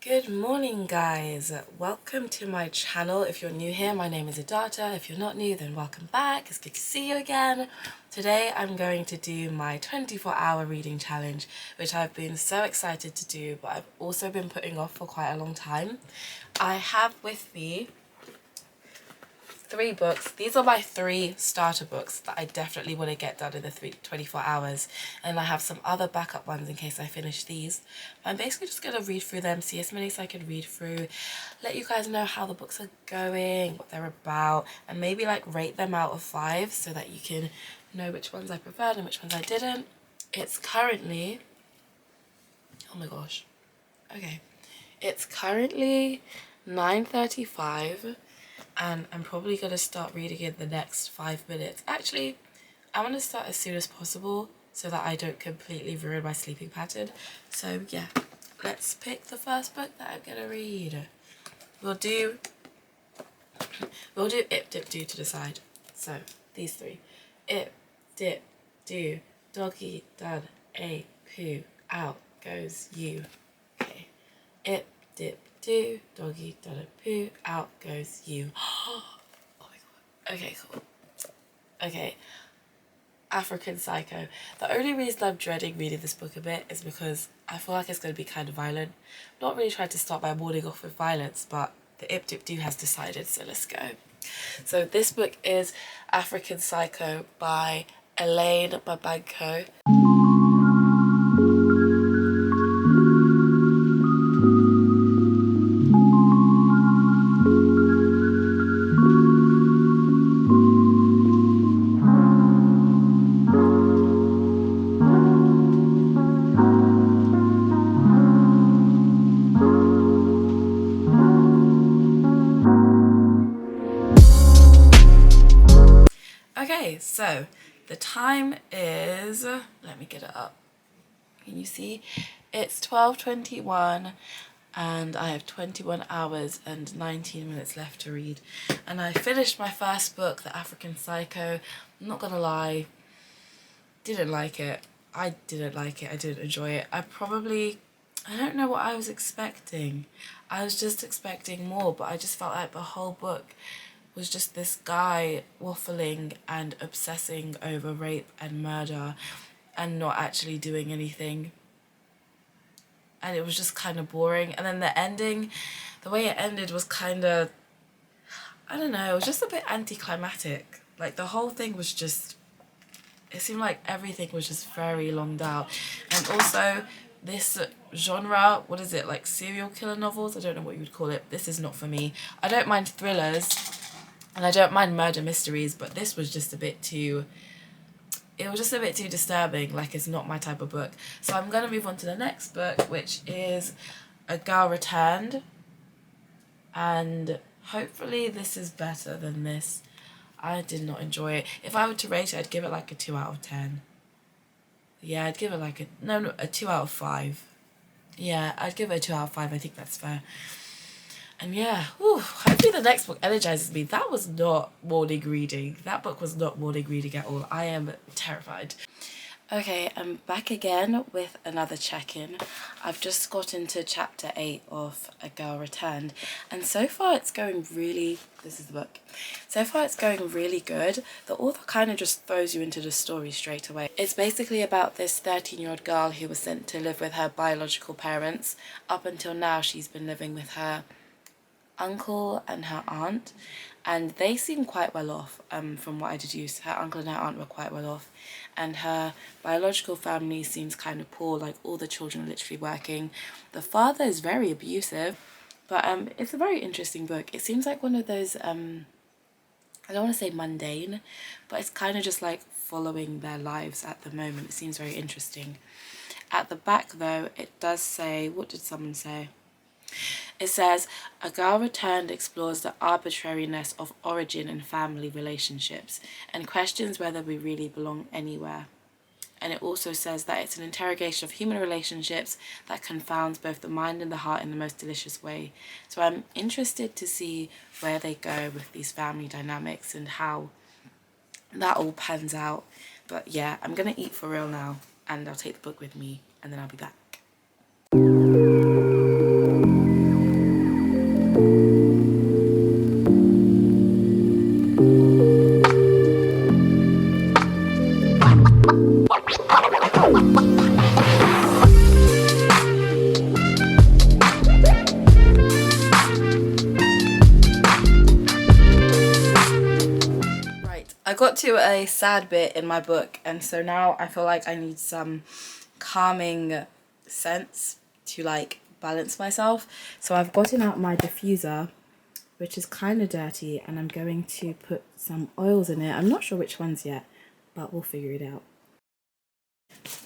Good morning guys, welcome to my channel. If you're new here, my name is Adata. If you're not new, then welcome back. It's good to see you again. Today I'm going to do my 24-hour reading challenge, which I've been so excited to do, but I've also been putting off for quite a long time. I have with me 3 books. These are my 3 starter books that I definitely want to get done in the 24 hours, and I have some other backup ones in case I finish these. I'm basically just going to read through them, see as many as I can read through, let you guys know how the books are going, what they're about, and maybe like rate them out of 5 so that you can know which ones I preferred and which ones I didn't. It's currently, oh my gosh, okay, it's currently 9:35. and I'm probably going to start reading in the next 5 minutes. Actually, I want to start as soon as possible so that I don't completely ruin my sleeping pattern. So yeah, let's pick the first book that I'm going to read. We'll do Ip, Dip, Do to decide. So these 3. Ip, Dip, Do, Doggy, Dud, A, Poo, Out Goes You. Okay. Ip, Dip, Do, Doggy, Dada, Poo, Out Goes You. Oh my god. Okay, cool. Okay. African Psycho. The only reason I'm dreading reading this book a bit is because I feel like it's going to be kind of violent. I'm not really trying to start my morning off with violence, but the Ip Dip Do has decided, so let's go. So this book is African Psycho by Alain Mabanckou. Okay, so the time is, let me get it up. Can you see? It's 12:21 and I have 21 hours and 19 minutes left to read. And I finished my first book, The African Psycho. I'm not gonna lie, didn't like it. I didn't like it. I didn't enjoy it. I don't know what I was expecting. I was just expecting more, but I just felt like the whole book was just this guy waffling and obsessing over rape and murder and not actually doing anything. And it was just kind of boring. And then the ending, the way it ended was kind of, I don't know, it was just a bit anticlimactic. Like the whole thing was just, it seemed like everything was just very longed out. And also this genre, what is it, like serial killer novels? I don't know what you would call it. This is not for me. I don't mind thrillers and I don't mind murder mysteries, but this was just a bit too, it was just a bit too disturbing. Like, it's not my type of book. So I'm going to move on to the next book, which is A Girl Returned. And hopefully this is better than this. I did not enjoy it. If I were to rate it, I'd give it like a 2 out of 10. Yeah, I'd give it like a 2 out of 5. Yeah, I'd give it a 2 out of 5. I think that's fair. And yeah, hopefully the next book energizes me. That was not morning reading. That book was not morning reading at all. I am terrified. Okay, I'm back again with another check-in. I've just gotten to chapter 8 of A Girl Returned, and so far it's going really, this is the book, so far it's going really good. The author kind of just throws you into the story straight away. It's basically about this 13-year-old girl who was sent to live with her biological parents. Up until now she's been living with her uncle and her aunt, and they seem quite well off. From what I deduced, her uncle and her aunt were quite well off, and her biological family seems kind of poor. Like, all the children are literally working. The father is very abusive, but it's a very interesting book. It seems like one of those I don't want to say mundane, but it's kind of just like following their lives at the moment. It seems very interesting. At the back though, it does say, what did someone say? It says, A Girl Returned explores the arbitrariness of origin and family relationships and questions whether we really belong anywhere. And it also says that it's an interrogation of human relationships that confounds both the mind and the heart in the most delicious way. So I'm interested to see where they go with these family dynamics and how that all pans out. But yeah, I'm going to eat for real now, and I'll take the book with me, and then I'll be back. I got to a sad bit in my book, and so now I feel like I need some calming scents to like balance myself. So I've gotten out my diffuser, which is kind of dirty, and I'm going to put some oils in it. I'm not sure which ones yet, but we'll figure it out.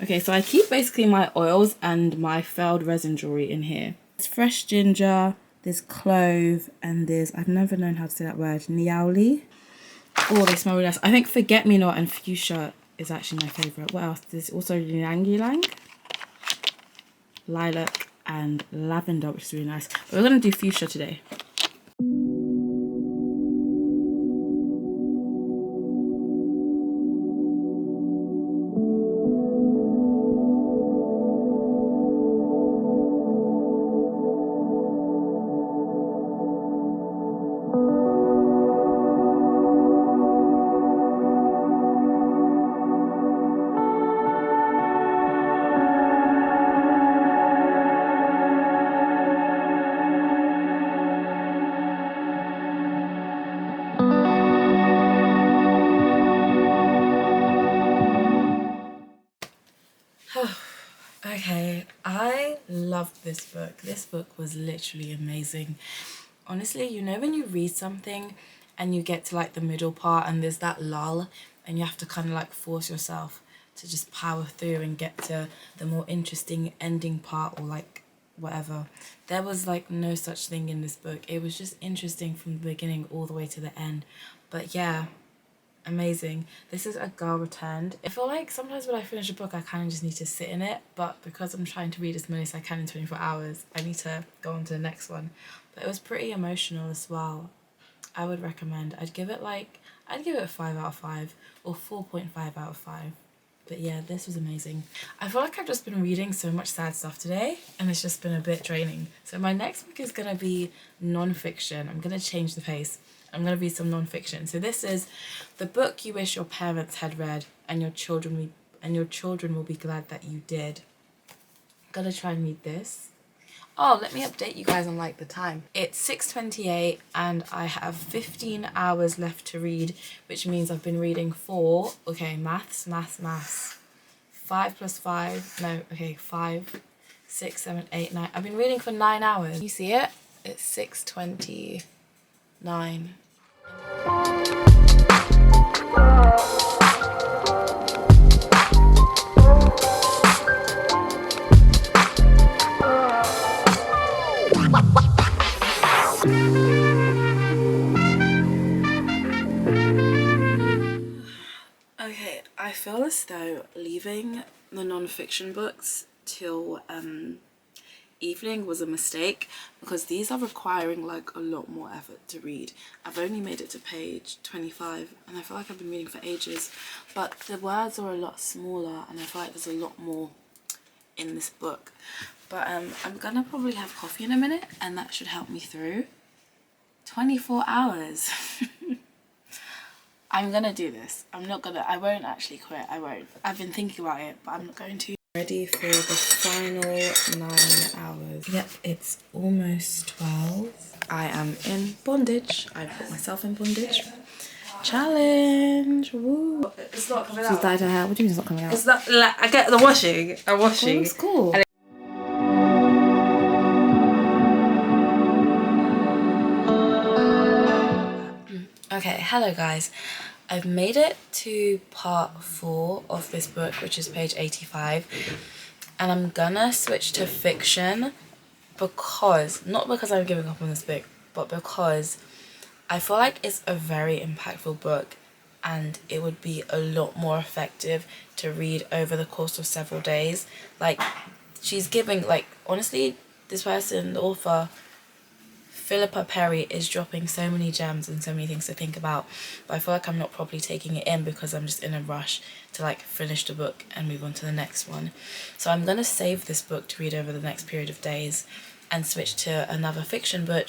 Okay, so I keep basically my oils and my failed resin jewelry in here. There's fresh ginger, there's clove, and there's, I've never known how to say that word, niaouli. Oh, they smell really nice. I think forget-me-not and fuchsia is actually my favourite. What else? There's also ylang-ylang, lilac, and lavender, which is really nice. But we're going to do fuchsia today. Okay, I loved this book. This book was literally amazing. Honestly, you know when you read something and you get to like the middle part and there's that lull and you have to kind of like force yourself to just power through and get to the more interesting ending part or like whatever. There was like no such thing in this book. It was just interesting from the beginning all the way to the end. But yeah, amazing. This is A Girl Returned. I feel like sometimes when I finish a book I kind of just need to sit in it, but because I'm trying to read as many as I can in 24 hours I need to go on to the next one. But it was pretty emotional as well. I would recommend. I'd give it a 5 out of 5 or 4.5 out of 5. But yeah, this was amazing. I feel like I've just been reading so much sad stuff today and it's just been a bit draining. So my next book is going to be non-fiction. I'm going to change the pace. I'm going to read some non-fiction. So this is The Book You Wish Your Parents Had Read and your children will be glad that you did. I'm going to try and read this. Oh, let me update you guys on like the time. It's 6:28 and I have 15 hours left to read, which means I've been reading for, okay, maths. 5 plus 5, no, okay, 5, 6, 7, 8, 9. I've been reading for 9 hours. Can you see it? It's 6:29. Okay, I feel as though leaving the non-fiction books till evening was a mistake because these are requiring like a lot more effort to read. I've only made it to page 25 and I feel like I've been reading for ages, but the words are a lot smaller and I feel like there's a lot more in this book. But I'm gonna probably have coffee in a minute and that should help me through. 24 hours. I'm gonna do this. I won't actually quit. I won't. I've been thinking about it, but I'm not going to. Ready for the final 9 hours. Yep, it's almost 12. I am in bondage. I put myself in bondage. Challenge. Woo. It's not coming She's out. dyed her hair. What do you mean it's not coming out? It's not like I get the washing. I'm washing. It's cool. Okay, hello guys. I've made it to part 4 of this book, which is page 85, and I'm gonna switch to fiction because, not because I'm giving up on this book, but because I feel like it's a very impactful book and it would be a lot more effective to read over the course of several days. Like, she's giving, like, honestly, this person, the author, Philippa is dropping so many gems and so many things to think about, but I feel like I'm not properly taking it in because I'm just in a rush to like finish the book and move on to the next one. So I'm gonna save this book to read over the next period of days and switch to another fiction book.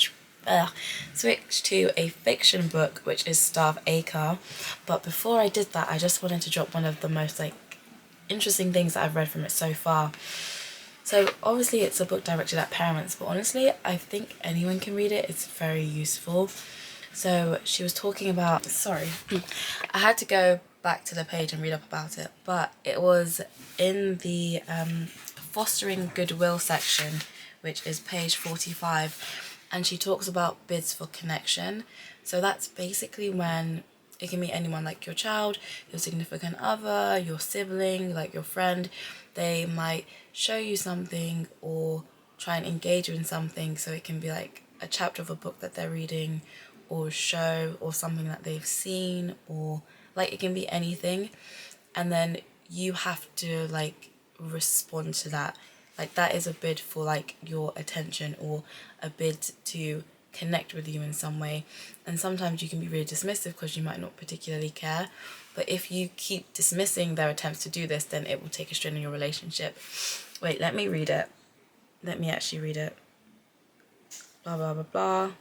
Switch to a fiction book, which is Starve Acre. But before I did that, I just wanted to drop one of the most like interesting things that I've read from it so far. So obviously it's a book directed at parents, but honestly I think anyone can read it. It's very useful. So she was talking about, sorry, I had to go back to the page and read up about it, but it was in the fostering goodwill section, which is page 45, and she talks about bids for connection. So that's basically when it can be anyone, like your child, your significant other, your sibling, like your friend. They might show you something or try and engage you in something. So it can be like a chapter of a book that they're reading, or a show, or something that they've seen, or like it can be anything. And then you have to like respond to that. Like that is a bid for like your attention, or a bid to connect with you in some way. And sometimes you can be really dismissive because you might not particularly care, but if you keep dismissing their attempts to do this, then it will take a strain on your relationship. Wait, let me read it. Let me actually read it. Blah blah blah blah.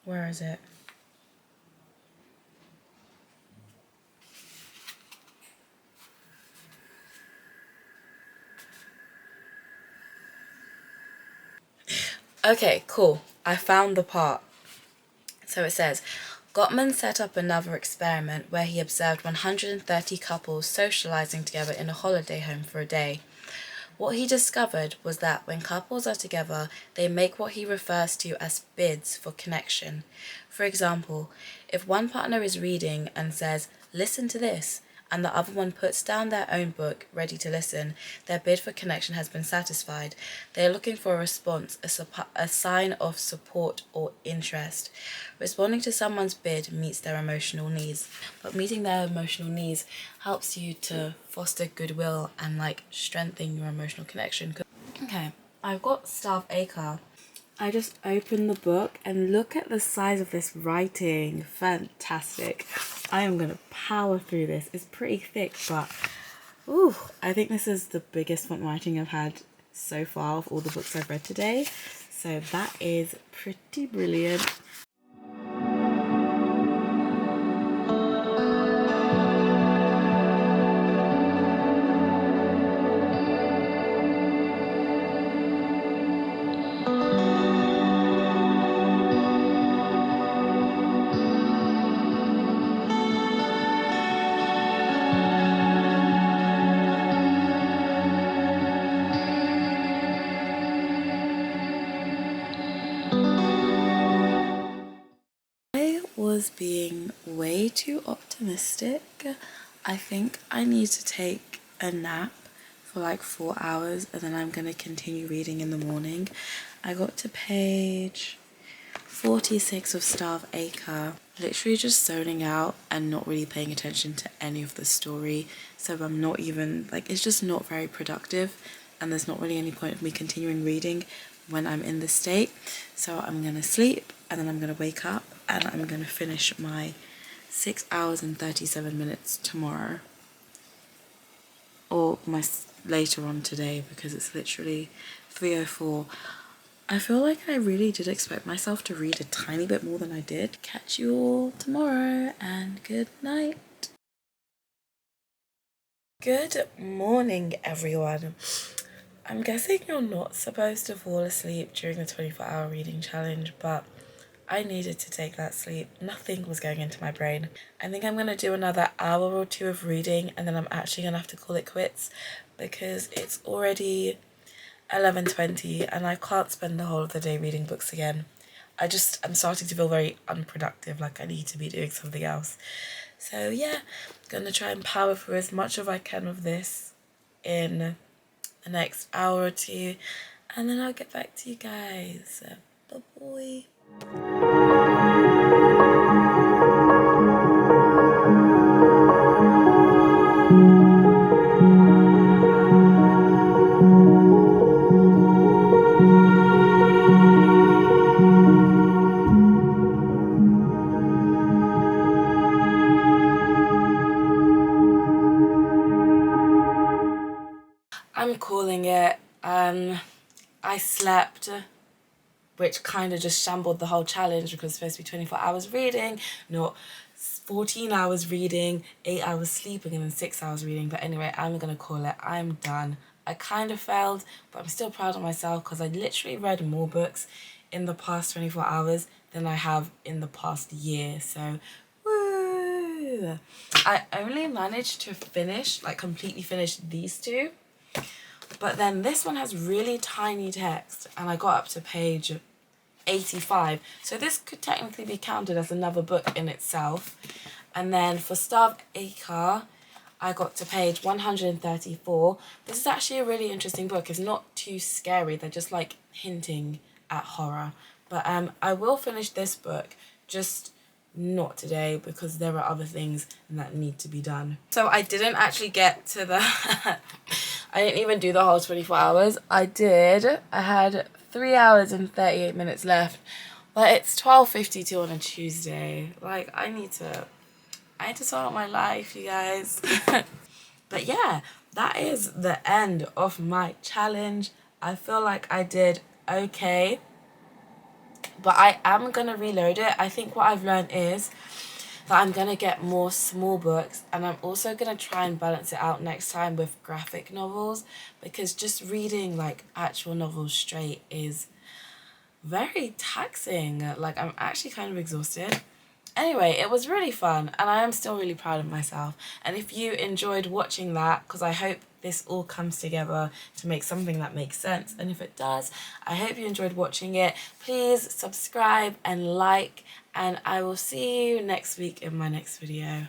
Where is it? Okay, cool. I found the part. So it says, Gottman set up another experiment where he observed 130 couples socializing together in a holiday home for a day. What he discovered was that when couples are together, they make what he refers to as bids for connection. For example, if one partner is reading and says, "Listen to this," and the other one puts down their own book, ready to listen, their bid for connection has been satisfied. They are looking for a response, a sign of support or interest. Responding to someone's bid meets their emotional needs, but meeting their emotional needs helps you to foster goodwill and like strengthen your emotional connection. Okay, I've got Starve Acre. I just opened the book and look at the size of this writing. Fantastic. I am gonna power through this. It's pretty thick, but ooh, I think this is the biggest font writing I've had so far of all the books I've read today. So that is pretty brilliant. Was being way too optimistic. I think I need to take a nap for like 4 hours and then I'm gonna continue reading in the morning. I got to page 46 of Starve Acre, literally just zoning out and not really paying attention to any of the story. So I'm not even like, it's just not very productive, and there's not really any point of me continuing reading when I'm in this state. So I'm gonna sleep and then I'm gonna wake up and I'm gonna finish my 6 hours and 37 minutes tomorrow, or later on today, because it's literally 3:04. I feel like I really did expect myself to read a tiny bit more than I did. Catch you all tomorrow and good night. Good morning, everyone. I'm guessing you're not supposed to fall asleep during the 24-hour reading challenge, but I needed to take that sleep. Nothing was going into my brain. I think I'm going to do another hour or two of reading and then I'm actually going to have to call it quits, because it's already 11:20 and I can't spend the whole of the day reading books again. I'm starting to feel very unproductive, like I need to be doing something else. So yeah, I'm gonna try and power through as much as I can of this in the next hour or two, and then I'll get back to you guys. Bye-bye. I'm calling it. I slept, which kind of just shambled the whole challenge because it's supposed to be 24 hours reading, not 14 hours reading, 8 hours sleeping, and then 6 hours reading. But anyway, I'm gonna call it. I'm done. I kind of failed, but I'm still proud of myself because I literally read more books in the past 24 hours than I have in the past year. So, woo! I only managed to finish, like completely finish these two. But then this one has really tiny text and I got up to page 85. So this could technically be counted as another book in itself. And then for Star of Acre, I got to page 134. This is actually a really interesting book. It's not too scary. They're just like hinting at horror. But I will finish this book, just not today because there are other things that need to be done. So I didn't actually get to the... I didn't even do the whole 24 hours. I had 3 hours and 38 minutes left. But it's 12:52 on a Tuesday. Like, I need to sort out my life, you guys. But yeah, that is the end of my challenge. I feel like I did okay. But I am going to reload it. I think what I've learned is that I'm going to get more small books, and I'm also going to try and balance it out next time with graphic novels, because just reading like actual novels straight is very taxing. Like, I'm actually kind of exhausted. Anyway, it was really fun and I am still really proud of myself. And if you enjoyed watching that, because I hope this all comes together to make something that makes sense, and if it does, I hope you enjoyed watching it. Please subscribe and like, and I will see you next week in my next video.